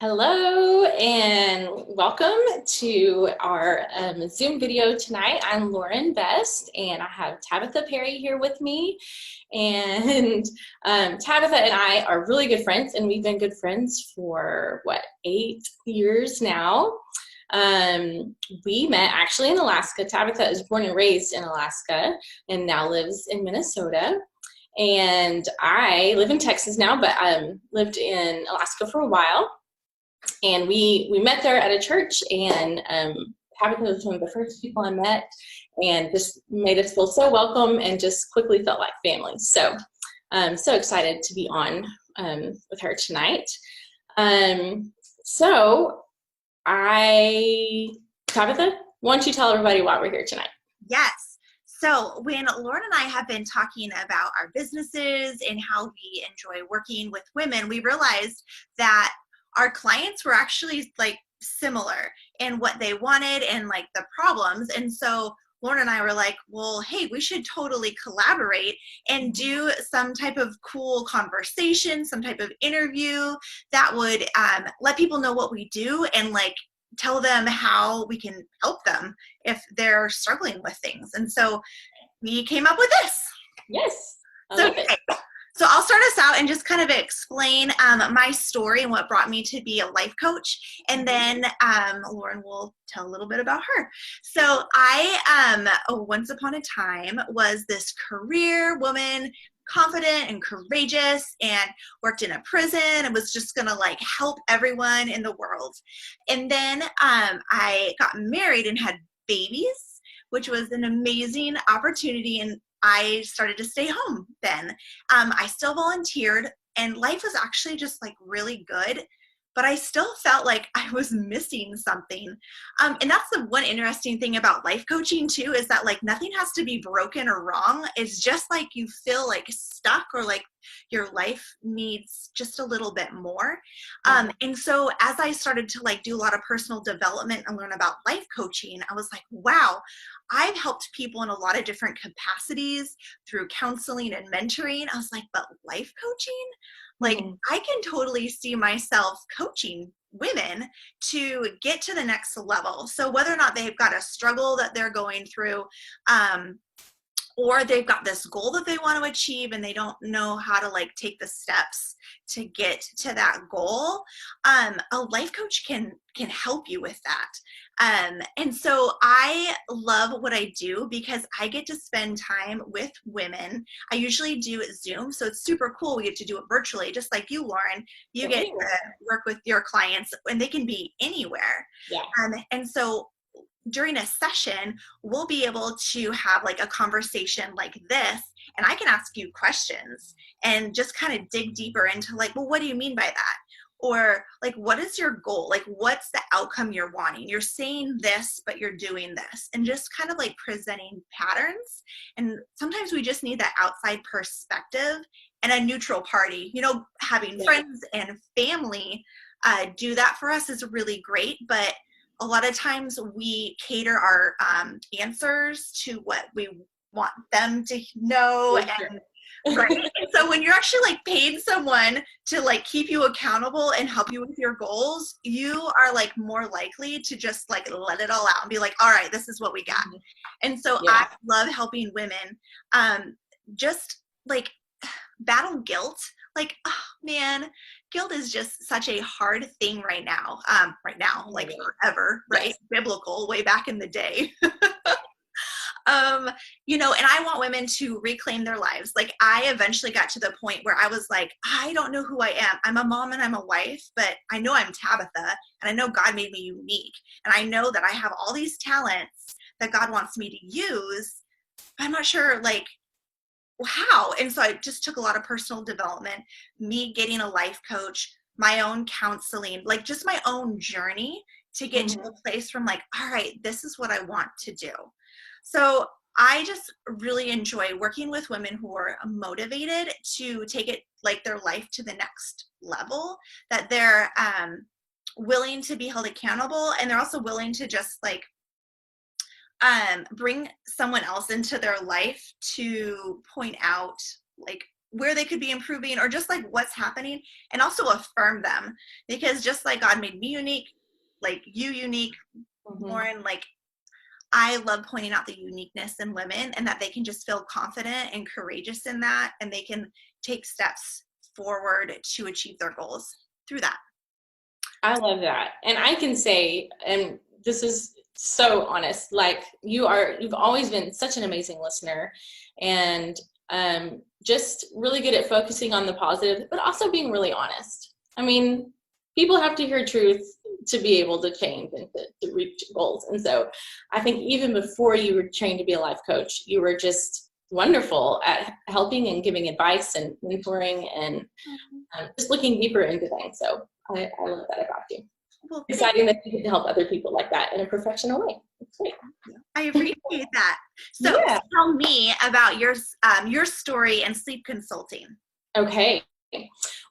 Hello and welcome to our Zoom video tonight. I'm Lauren Best and I have Tabitha Perry here with me. And Tabitha and I are really good friends, and we've been good friends for 8 years now. We met actually in Alaska. Tabitha is born and raised in Alaska and now lives in Minnesota. And I live in Texas now, but lived in Alaska for a while. And we met there at a church, and Tabitha was one of the first people I met, and just made us feel so welcome and just quickly felt like family. So I'm so excited to be on with her tonight. Tabitha, why don't you tell everybody why we're here tonight? Yes. So when Lauren and I have been talking about our businesses and how we enjoy working with women, we realized that our clients were actually like similar in what they wanted and like the problems. And so Lauren and I were like, well, hey, we should totally collaborate and do some type of cool conversation, some type of interview that would let people know what we do and like tell them how we can help them if they're struggling with things. And so we came up with this. Yes, I love it. So I'll start us out and just kind of explain my story and what brought me to be a life coach. And then Lauren will tell a little bit about her. So I, once upon a time, was this career woman, confident and courageous, and worked in a prison and was just going to like help everyone in the world. And then I got married and had babies, which was an amazing opportunity, and I started to stay home then. I still volunteered, and life was actually just like really good, but I still felt like I was missing something. And that's the one interesting thing about life coaching too, is that like nothing has to be broken or wrong. It's just like you feel like stuck or like your life needs just a little bit more. And so as I started to like do a lot of personal development and learn about life coaching, I was like, wow, I've helped people in a lot of different capacities through counseling and mentoring. I was like, but life coaching? Like, I can totally see myself coaching women to get to the next level. So whether or not they've got a struggle that they're going through, or they've got this goal that they want to achieve and they don't know how to like take the steps to get to that goal, a life coach can help you with that. And so I love what I do because I get to spend time with women. I usually do Zoom, so it's super cool. We get to do it virtually, just like you, Lauren. You get to work with your clients, and they can be anywhere. Yeah. And so during a session, we'll be able to have like a conversation like this, and I can ask you questions and just kind of dig deeper into like, well, what do you mean by that? Or like, what is your goal? Like, what's the outcome you're wanting? You're saying this, but you're doing this, and just kind of like presenting patterns. And sometimes we just need that outside perspective and a neutral party. You know, having friends and family do that for us is really great, but a lot of times we cater our answers to what we want them to know. And right. So when you're actually like paying someone to like keep you accountable and help you with your goals, you are like more likely to just like let it all out and be like, all right, this is what we got. And so I love helping women just like battle guilt. Like, oh man, guilt is just such a hard thing right now, like forever, right? Yes. Biblical, way back in the day. You know, and I want women to reclaim their lives. Like, I eventually got to the point where I was like, I don't know who I am. I'm a mom and I'm a wife, but I know I'm Tabitha, and I know God made me unique. And I know that I have all these talents that God wants me to use. I'm not sure, like, how. And so I just took a lot of personal development, me getting a life coach, my own counseling, like just my own journey to get to a place from like, all right, this is what I want to do. So I just really enjoy working with women who are motivated to take it like their life to the next level, that they're willing to be held accountable, and they're also willing to just like bring someone else into their life to point out like where they could be improving, or just like what's happening, and also affirm them, because just like God made me unique, like you unique, Lauren, like I love pointing out the uniqueness in women, and that they can just feel confident and courageous in that, and they can take steps forward to achieve their goals through that. I love that. And I can say, and this is so honest, like you've always been such an amazing listener, and just really good at focusing on the positive, but also being really honest. I mean, people have to hear truth to be able to change and to reach goals. And so I think even before you were trained to be a life coach, you were just wonderful at helping and giving advice and mentoring and just looking deeper into things. So I love that about you. Well, exciting that you can help other people like that in a professional way. It's great. I appreciate that. So tell me about your story and sleep consulting. Okay.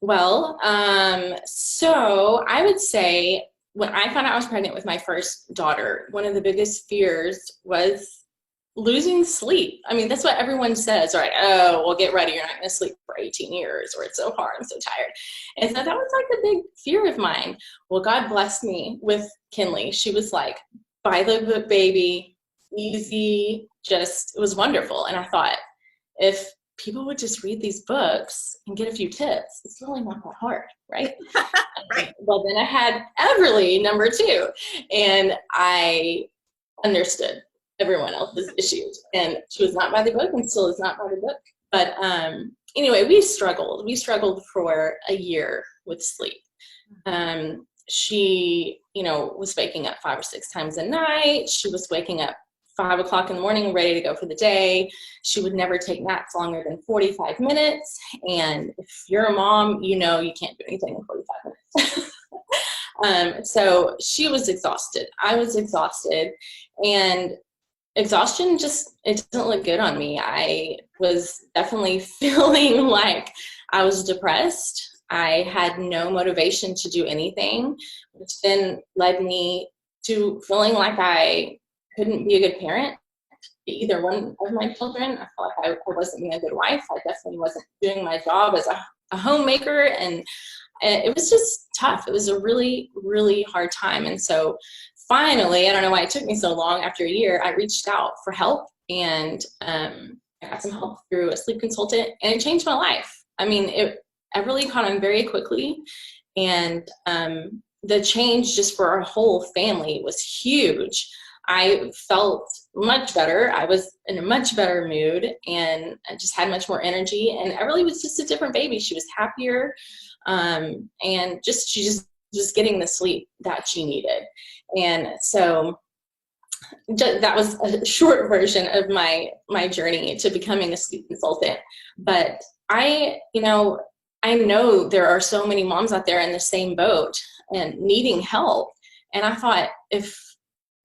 Well, so I would say when I found out I was pregnant with my first daughter, one of the biggest fears was losing sleep. I mean, that's what everyone says, right? Oh, well, get ready. You're not going to sleep for 18 years, or it's so hard. I'm so tired. And so that was like a big fear of mine. Well, God blessed me with Kinley. She was like, by the book, baby, easy, just, it was wonderful. And I thought, if people would just read these books and get a few tips, it's really not that hard, right? Right. Well, then I had Everly, number 2, and I understood everyone else's issues, and she was not by the book and still is not by the book. But anyway, we struggled for a year with sleep. She, was waking up 5 or 6 times a night. She was waking up 5 o'clock in the morning, ready to go for the day. She would never take naps longer than 45 minutes. And if you're a mom, you can't do anything in 45 minutes. So she was exhausted. I was exhausted. And exhaustion it doesn't look good on me. I was definitely feeling like I was depressed. I had no motivation to do anything, which then led me to feeling like I couldn't be a good parent to either one of my children. I felt like I wasn't being a good wife. I definitely wasn't doing my job as a homemaker, and it was just tough. It was a really, really hard time. And so finally, I don't know why it took me so long, after a year, I reached out for help, and I got some help through a sleep consultant, and it changed my life. I mean, I really caught on very quickly, and the change just for our whole family was huge. I felt much better. I was in a much better mood, and I just had much more energy, and Everly was just a different baby. She was happier, and she just getting the sleep that she needed. And so that was a short version of my journey to becoming a sleep consultant. But I know there are so many moms out there in the same boat and needing help. And I thought, if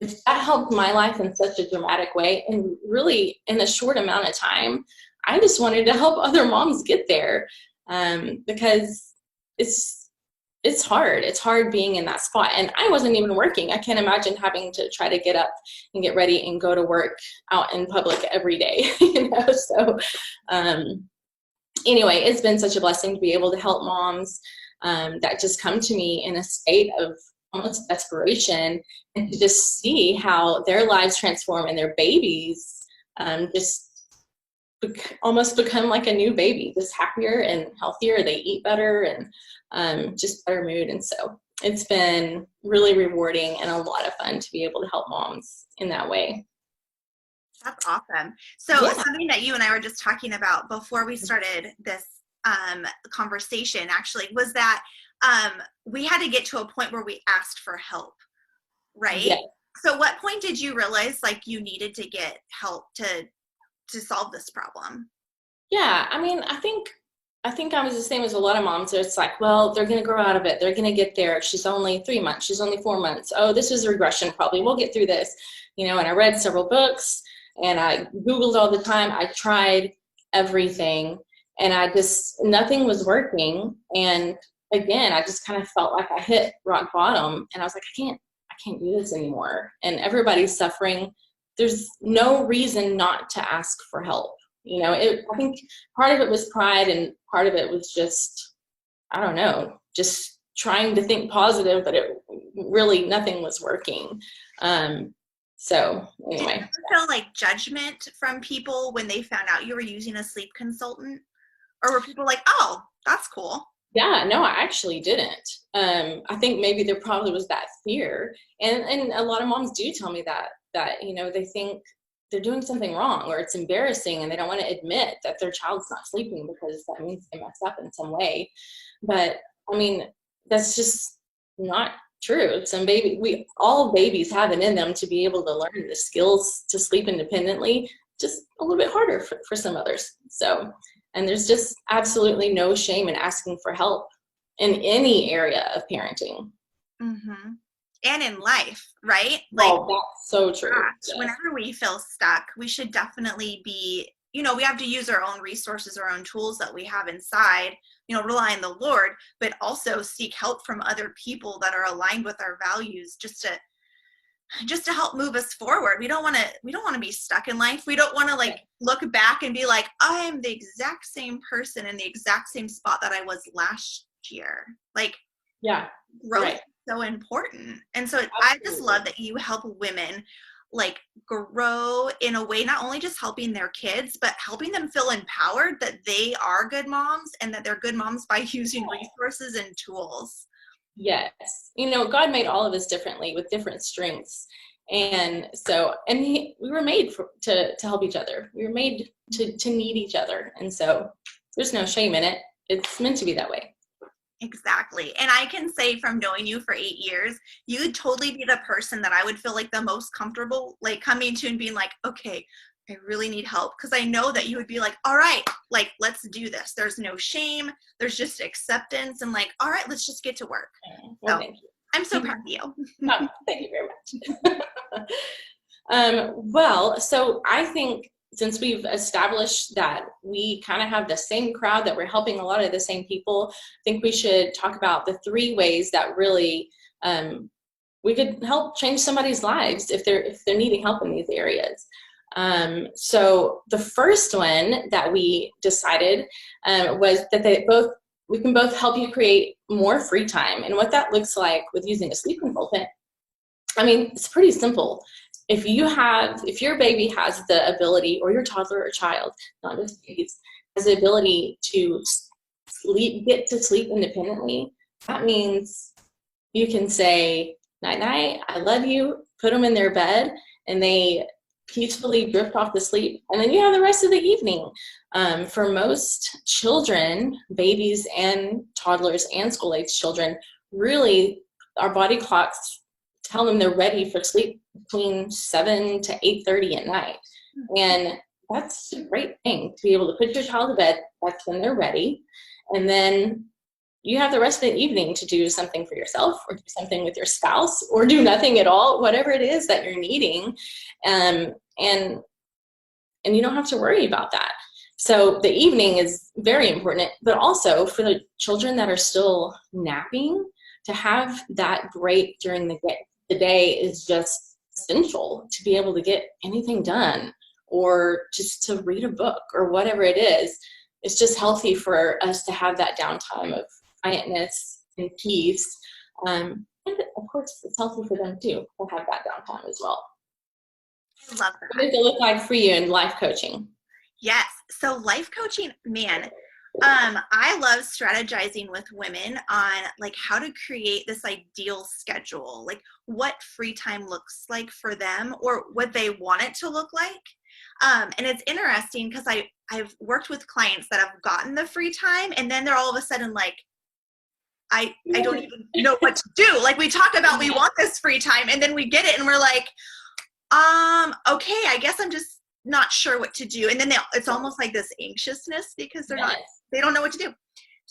that helped my life in such a dramatic way, and really in a short amount of time, I just wanted to help other moms get there, because it's hard. It's hard being in that spot. And I wasn't even working. I can't imagine having to try to get up and get ready and go to work out in public every day, So anyway, it's been such a blessing to be able to help moms that just come to me in a state of almost desperation, and to just see how their lives transform and their babies almost become like a new baby, just happier and healthier. They eat better and just better mood. And so it's been really rewarding and a lot of fun to be able to help moms in that way. That's awesome. So something that you and I were just talking about before we started this conversation actually was that we had to get to a point where we asked for help, right? Yes. So what point did you realize like you needed to get help to solve this problem? Yeah, I mean, I think I was the same as a lot of moms. So it's like, well, they're going to grow out of it. They're going to get there. She's only 3 months. She's only 4 months. Oh, this is a regression probably. We'll get through this. And I read several books, and I Googled all the time. I tried everything, and nothing was working. And again, I just kind of felt like I hit rock bottom, and I was like, I can't do this anymore. And everybody's suffering. There's no reason not to ask for help. I think part of it was pride and part of it was just, I don't know, just trying to think positive, but it really, nothing was working. So Did you anyway. ever feel like judgment from people when they found out you were using a sleep consultant? Or were people like, oh, that's cool? Yeah, no, I actually didn't. I think maybe there probably was that fear. And a lot of moms do tell me that, they think they're doing something wrong or it's embarrassing and they don't want to admit that their child's not sleeping because that means they messed up in some way. But I mean, that's just not true. All babies have it in them to be able to learn the skills to sleep independently, just a little bit harder for some others. So, and there's just absolutely no shame in asking for help in any area of parenting. Mm-hmm. And in life, right? Like, Oh, that's so true. gosh, Yes. whenever we feel stuck, we should definitely be, we have to use our own resources, our own tools that we have inside, rely on the Lord, but also seek help from other people that are aligned with our values just to help move us forward. We don't want to be stuck in life. We don't want to look back and be like, I'm the exact same person in the exact same spot that I was last year. Yeah. Growth Right. is so important. And so Absolutely. I just love that you help women grow in a way, not only just helping their kids, but helping them feel empowered that they are good moms and that they're good moms by using resources and tools. Yes. God made all of us differently with different strengths. And so, we were made to help each other. We were made to need each other. And so there's no shame in it. It's meant to be that way. Exactly. And I can say from knowing you for 8 years, you would totally be the person that I would feel the most comfortable coming to and being like, okay, I really need help. Because I know that you would be like, all right, let's do this. There's no shame. There's just acceptance and all right, let's just get to work. Well, so thank you. I'm so proud of you. Oh, thank you very much. Well, so I think since we've established that we kind of have the same crowd, that we're helping a lot of the same people, I think we should talk about the 3 ways that really we could help change somebody's lives if they're needing help in these areas. So the first one that we decided was that we can both help you create more free time. And what that looks like with using a sleep consultant, I mean, it's pretty simple. If your baby has the ability, or your toddler or child, not just babies, has the ability to get to sleep independently, that means you can say, night night, I love you, put them in their bed, and they peacefully drift off to sleep. And then you have the rest of the evening. For most children, babies and toddlers and school-age children, really, our body clocks tell them they're ready for sleep between 7 to 8:30 at night. And that's a great thing to be able to put your child to bed. That's when they're ready. And then you have the rest of the evening to do something for yourself, or do something with your spouse, or do nothing at all, whatever it is that you're needing. And you don't have to worry about that. So the evening is very important, but also for the children that are still napping, to have that break during the day is just essential to be able to get anything done, or just to read a book or whatever it is. It's just healthy for us to have that downtime of quietness and peace. And of course, it's healthy for them too to have that downtime as well. I love that. What does it look like for you in life coaching? Yes. So life coaching, man, I love strategizing with women on how to create this ideal schedule, what free time looks like for them, or what they want it to look like. And it's interesting because I've worked with clients that have gotten the free time, and then they're all of a sudden I don't even know what to do. We talk about we want this free time, and then we get it and we're like, okay, I guess I'm just not sure what to do. And then it's almost like this anxiousness because they don't know what to do.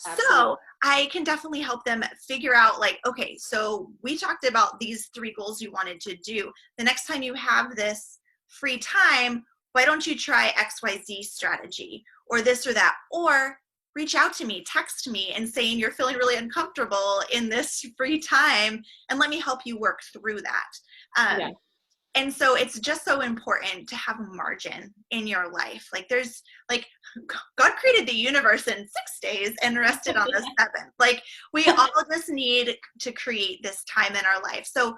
Absolutely. So I can definitely help them figure out okay, so we talked about these 3 goals you wanted to do. The next time you have this free time, why don't you try XYZ strategy, or this or that, or reach out to me, text me and saying you're feeling really uncomfortable in this free time, and let me help you work through that. And so it's just so important to have a margin in your life. Like there's like God created the universe in 6 days and rested on the seventh. Like we all just need to create this time in our life. So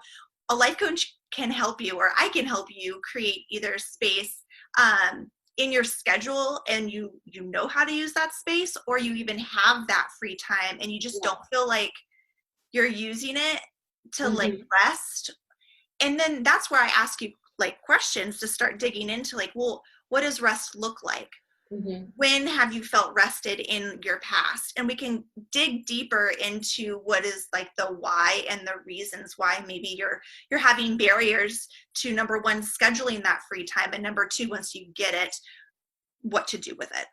a life coach can help you, or I can help you create either space in your schedule, and you know how to use that space, or you even have that free time and you just don't feel like you're using it to like rest. And then that's where I ask you like questions to start digging into, like, well, what does rest look like? When have you felt rested in your past? And we can dig deeper into what is like the why and the reasons why maybe you're having barriers to, number one, scheduling that free time, and number two, once you get it, what to do with it.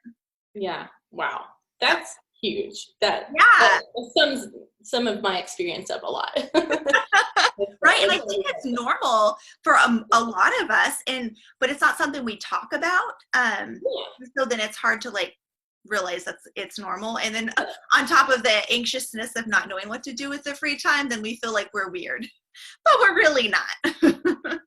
Yeah. Wow. That's huge. That sums some of my experience up a lot. Right. And I think it's normal for a lot of us, but it's not something we talk about. So then it's hard to like realize that it's normal. And then on top of the anxiousness of not knowing what to do with the free time, then we feel like we're weird, but we're really not.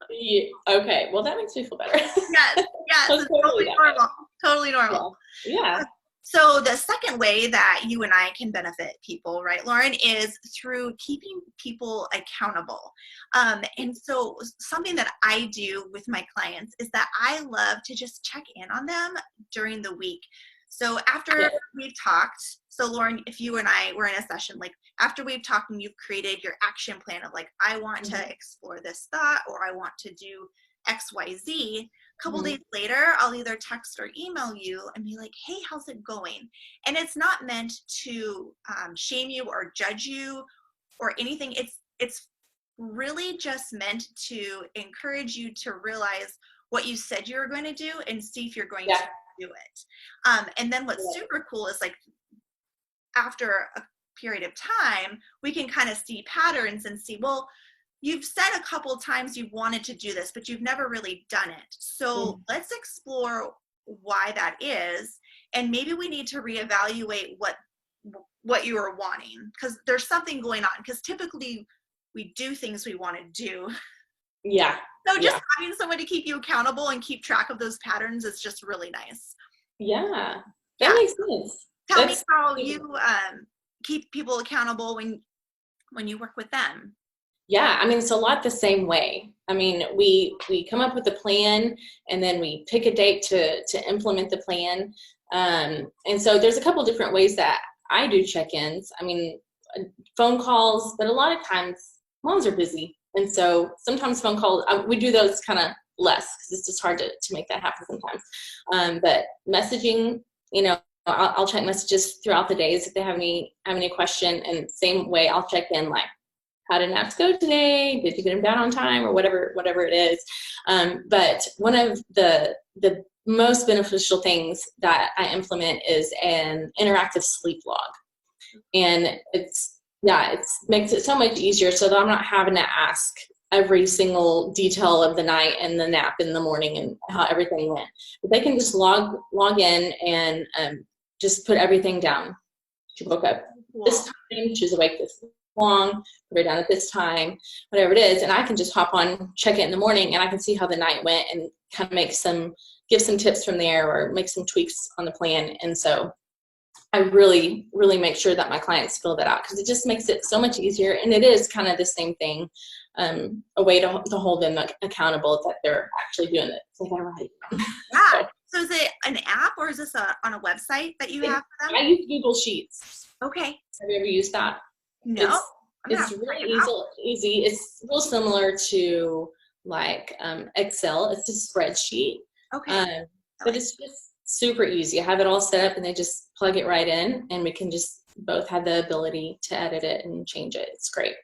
Yeah. Okay. Well, that makes me feel better. Yes. It's totally normal. Totally normal. Yeah. So the second way that you and I can benefit people, right, Lauren, is through keeping people accountable. And so something that I do with my clients is that I love to just check in on them during the week. So after we've talked, so Lauren, if you and I were in a session, like after we've talked and you've created your action plan of like, I want to explore this thought, or I want to do X, Y, Z, a couple days later, I'll either text or email you and be like, hey, how's it going? And it's not meant to shame you or judge you or anything. It's really just meant to encourage you to realize what you said you were going to do and see if you're going to do it. And then what's super cool is like after a period of time, we can kind of see patterns and see, well, you've said a couple times you wanted to do this, but you've never really done it. So let's explore why that is. And maybe we need to reevaluate what you are wanting, because there's something going on, because typically we do things we want to do. Yeah. So just having someone to keep you accountable and keep track of those patterns is just really nice. Yeah. That makes sense. Tell me how you keep people accountable when you work with them. Yeah, I mean, it's a lot the same way. I mean, we come up with a plan, and then we pick a date to implement the plan. And so there's a couple different ways that I do check-ins. I mean, phone calls, but a lot of times moms are busy. And so sometimes phone calls, we do those kind of less because it's just hard to make that happen sometimes. But messaging, you know, I'll check messages throughout the days if they have any question. And same way, I'll check in like, how did naps go today? Did you get them down on time, or whatever it is? But one of the most beneficial things that I implement is an interactive sleep log. And it makes it so much easier so that I'm not having to ask every single detail of the night and the nap in the morning and how everything went. But they can just log in and just put everything down. She woke up this time, she was awake this long, put her down at this time, whatever it is, and I can just hop on, check it in the morning, and I can see how the night went and kind of give some tips from there, or make some tweaks on the plan. And so I really, really make sure that my clients fill that out, because it just makes it so much easier. And it is kind of the same thing, a way to hold them accountable that they're actually doing it. So they're right. Yeah. So is it an app, or is this on a website that you have for them? I use Google Sheets. Okay. Have you ever used that? No. It's really easy. It's real similar to like Excel. It's a spreadsheet. Okay. But it's just super easy. I have it all set up, and they just plug it right in, and we can just both have the ability to edit it and change it. It's great.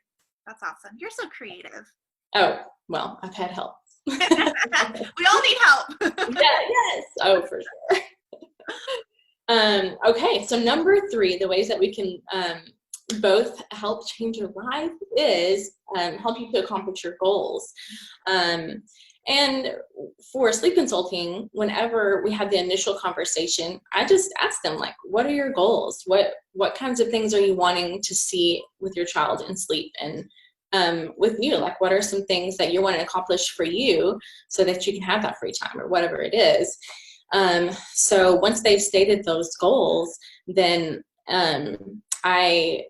That's awesome. You're so creative. Oh, well, I've had help. We all need help. Yes. Oh, for sure. Okay, so number 3, the ways that we can both help change your life is help you to accomplish your goals. And for sleep consulting, whenever we have the initial conversation, I just ask them, like, what are your goals? What kinds of things are you wanting to see with your child in sleep? And with you, like what are some things that you want to accomplish for you so that you can have that free time or whatever it is. So once they've stated those goals, then I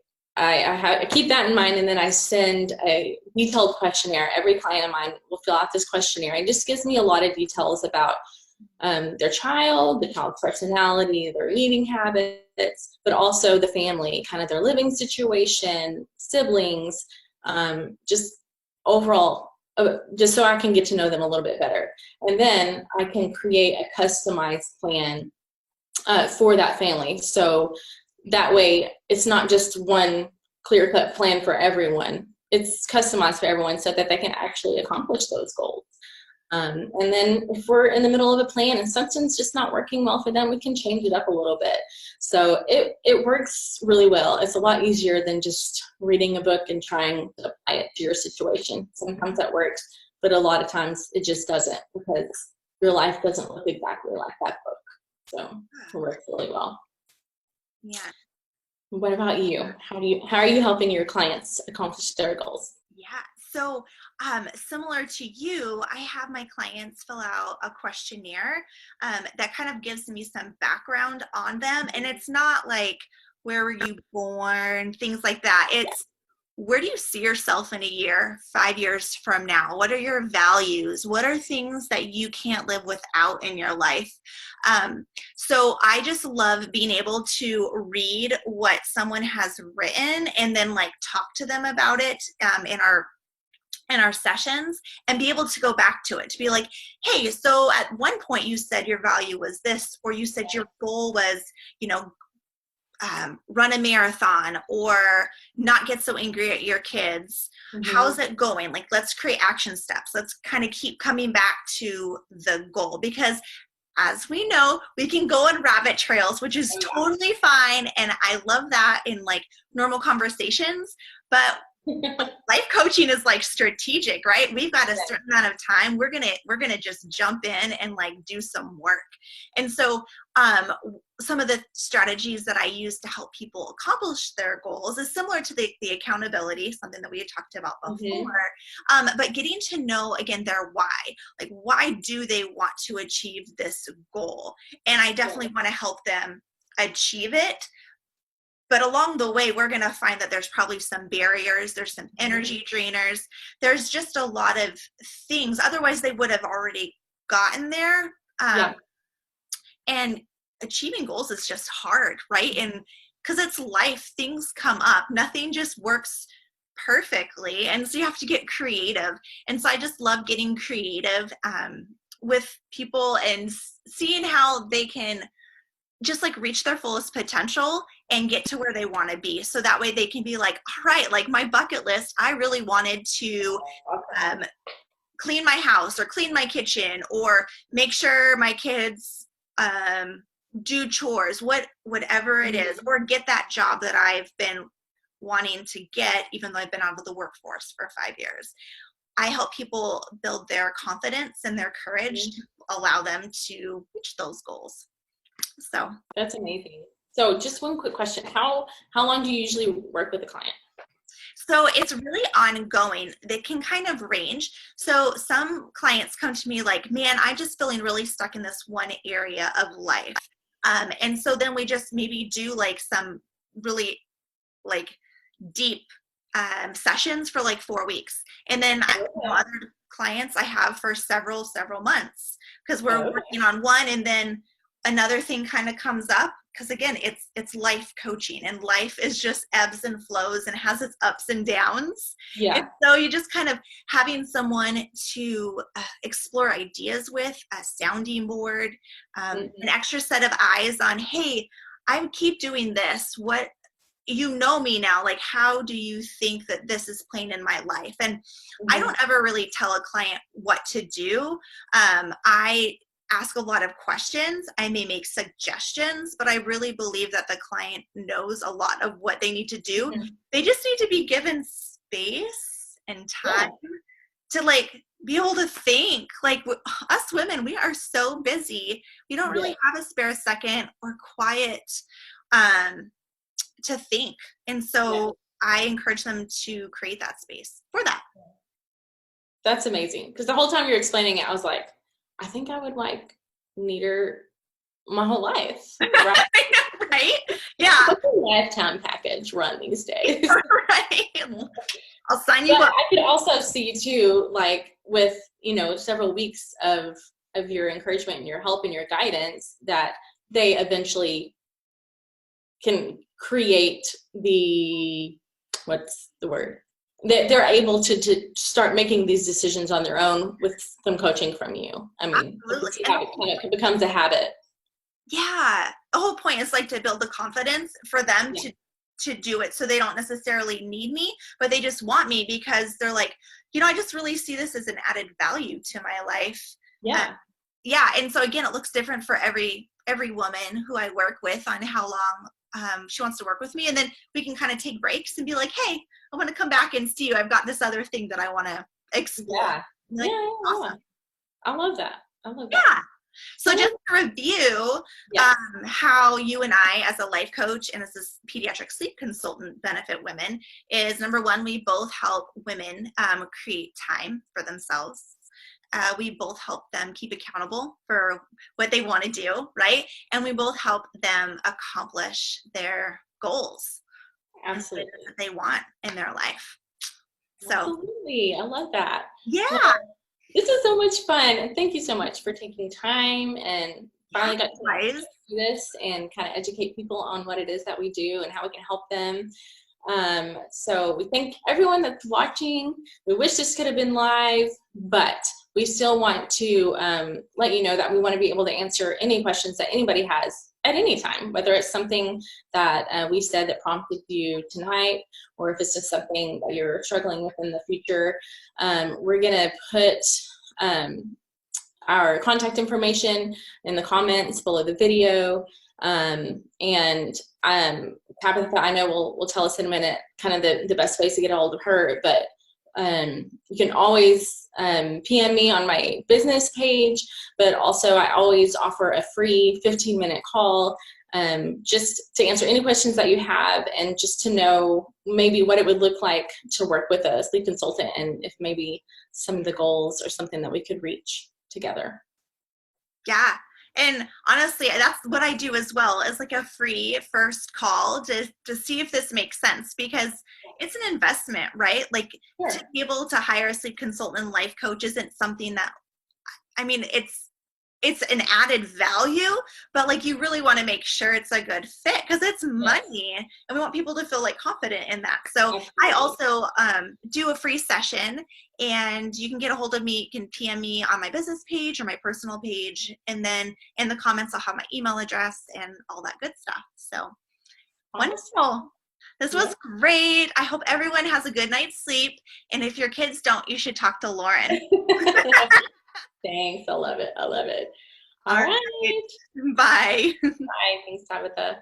keep that in mind, and then I send a detailed questionnaire. Every client of mine will fill out this questionnaire. It just gives me a lot of details about their child, the child's personality, their eating habits, but also the family, kind of their living situation, siblings, just overall, just so I can get to know them a little bit better. And then I can create a customized plan for that family. So that way it's not just one clear-cut plan for everyone. It's customized for everyone so that they can actually accomplish those goals. And then if we're in the middle of a plan and something's just not working well for them, we can change it up a little bit. So it works really well. It's a lot easier than just reading a book and trying to apply it to your situation. Sometimes that works, but a lot of times it just doesn't, because your life doesn't look exactly like that book. So it works really well. Yeah. What about you? How are you helping your clients accomplish their goals? Yeah. So similar to you, I have my clients fill out a questionnaire that kind of gives me some background on them. And it's not like, where were you born, things like that. It's, where do you see yourself in a year, 5 years from now? What are your values? What are things that you can't live without in your life? So I just love being able to read what someone has written and then like talk to them about it in our sessions, and be able to go back to it, to be like, hey, so at one point you said your value was this, or you said your goal was, run a marathon or not get so angry at your kids. How's it going? Like, let's create action steps. Let's kind of keep coming back to the goal, because as we know, we can go on rabbit trails, which is totally fine. And I love that in like normal conversations, but life coaching is like strategic, right? We've got a certain amount of time. We're gonna just jump in and like do some work. And so some of the strategies that I use to help people accomplish their goals is similar to the accountability, something that we had talked about before. But getting to know, again, their why. Like, why do they want to achieve this goal? And I definitely want to help them achieve it. But along the way, we're going to find that there's probably some barriers, there's some energy drainers, there's just a lot of things. Otherwise, they would have already gotten there. And achieving goals is just hard, right? And because it's life, things come up. Nothing just works perfectly. And so you have to get creative. And so I just love getting creative with people and seeing how they can just like reach their fullest potential and get to where they want to be. So that way they can be like, all right, like my bucket list, I really wanted to clean my house or clean my kitchen or make sure my kids do chores, whatever it is, or get that job that I've been wanting to get, even though I've been out of the workforce for 5 years. I help people build their confidence and their courage to allow them to reach those goals. So that's amazing. So just one quick question. How long do you usually work with a client? So it's really ongoing. They can kind of range. So some clients come to me like, man, I'm just feeling really stuck in this one area of life. And so then we just maybe do like some really like deep sessions for like 4 weeks. And then other clients I have for several months, because we're working on one and then another thing kind of comes up, because again, it's life coaching, and life is just ebbs and flows and has its ups and downs. And so you just kind of having someone to explore ideas with, a sounding board, an extra set of eyes on, hey, I keep doing this. What, you know me now, like, how do you think that this is playing in my life? And I don't ever really tell a client what to do. I ask a lot of questions. I may make suggestions, but I really believe that the client knows a lot of what they need to do. They just need to be given space and time to like be able to think. Like us women, we are so busy. We don't really have a spare second or quiet to think. And so I encourage them to create that space for that. That's amazing. Because the whole time you're explaining it, I was like, I think I would like need her my whole life. Right? Right? Yeah. What's a lifetime package run these days? Right. I'll sign you But up. I could also see too, like with, several weeks of your encouragement and your help and your guidance, that they eventually can create what's the word? They're able to start making these decisions on their own with some coaching from you. I mean, Absolutely. it becomes a habit. Yeah. The whole point is like to build the confidence for them to do it, so they don't necessarily need me, but they just want me because they're like, I just really see this as an added value to my life. Yeah. Yeah. And so again, it looks different for every woman who I work with on how long she wants to work with me. And then we can kind of take breaks and be like, hey, I want to come back and see you. I've got this other thing that I want to explore. Yeah. Like, awesome. I love that. Yeah. So just to review how you and I, as a life coach and as a pediatric sleep consultant, benefit women is, number one, we both help women create time for themselves. We both help them keep accountable for what they want to do, right? And we both help them accomplish their goals. Absolutely. That they want in their life. So, absolutely. I love that. Yeah. Well, this is so much fun. And thank you so much for taking time and finally got to do this and kind of educate people on what it is that we do and how we can help them. So we thank everyone that's watching. We wish this could have been live, but we still want to let you know that we want to be able to answer any questions that anybody has at any time, whether it's something that we said that prompted you tonight, or if it's just something that you're struggling with in the future. We're going to put our contact information in the comments below the video. Tabitha, I know will tell us in a minute kind of the best ways to get a hold of her, but you can always PM me on my business page, but also I always offer a free 15-minute call just to answer any questions that you have and just to know maybe what it would look like to work with a sleep consultant and if maybe some of the goals are something that we could reach together. Yeah. And honestly, that's what I do as well, as like a free first call to see if this makes sense, because it's an investment, right? Like to be able to hire a sleep consultant and life coach isn't something that, I mean, it's an added value, but like you really want to make sure it's a good fit because it's money and we want people to feel like confident in that. So I also do a free session, and you can get a hold of me. You can PM me on my business page or my personal page, and then in the comments I'll have my email address and all that good stuff. So wonderful. This was great. I hope everyone has a good night's sleep, and if your kids don't, you should talk to Lauren. Thanks. I love it. All right. Bye. Bye. Thanks, Tabitha.